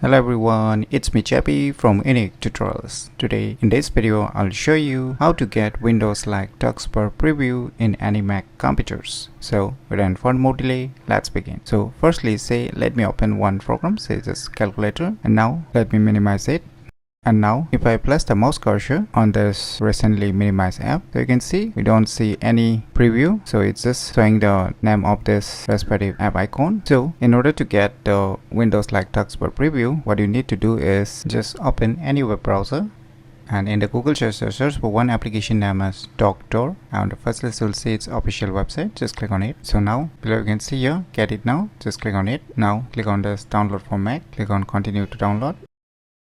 Hello everyone, it's me Chappy from Unique Tutorials. Today in this video I'll show you how to get windows like Taskbar Preview in any Mac computers. So without further more delay, let's begin. So firstly let me open one program, say this calculator, and now let me minimize it. And now if I place the mouse cursor on this recently minimized app, so you can see we don't see any preview, so it's just showing the name of this respective app icon. So in order to get the windows like Taskbar Preview, what you need to do is just open any web browser, and in the Google search for one application named as Doctor, and first list you'll see its official website. Just click on it. So now below you can see here, get it now. Just click on it. Now click on this download for Mac, click on continue to download.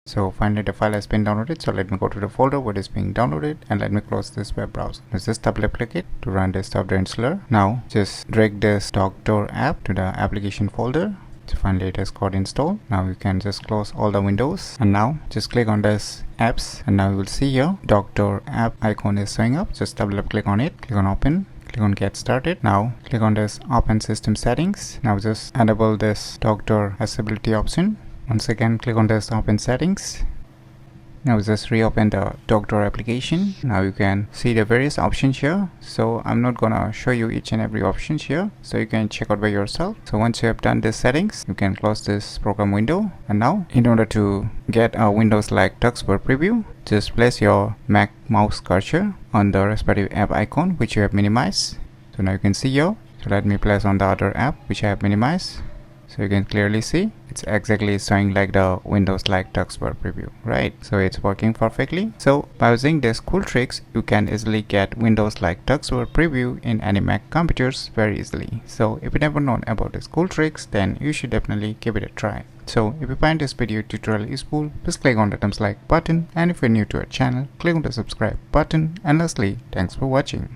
So finally the file has been downloaded, so let me go to the folder where it is being downloaded and let me close this web browser. Let's just double click it to run this software installer. Now just drag this Doctor app to the application folder. So finally it has got installed. Now you can just close all the windows, and now just click on this apps, and now you will see here Doctor app icon is showing up. Just double click on it, click on open, click on get started. Now click on this open system settings. Now just enable this Doctor accessibility option. Once again click on this open settings. Now just reopen the Doctor application. Now you can see the various options here, so I'm not gonna show you each and every option here, so you can check out by yourself. So once you have done these settings, you can close this program window. And now in order to get a windows like Taskbar Preview, just place your Mac mouse cursor on the respective app icon which you have minimized. So now you can see here, so let me place on the other app which I have minimized. So you can clearly see it's exactly showing like the windows like Taskbar Preview, right? So it's working perfectly. So by using these cool tricks, you can easily get windows like Taskbar Preview in any Mac computers very easily. So if you never known about these cool tricks, then you should definitely give it a try. So if you find this video tutorial useful, please click on the thumbs like button, and if you're new to our channel, click on the subscribe button. And lastly, thanks for watching.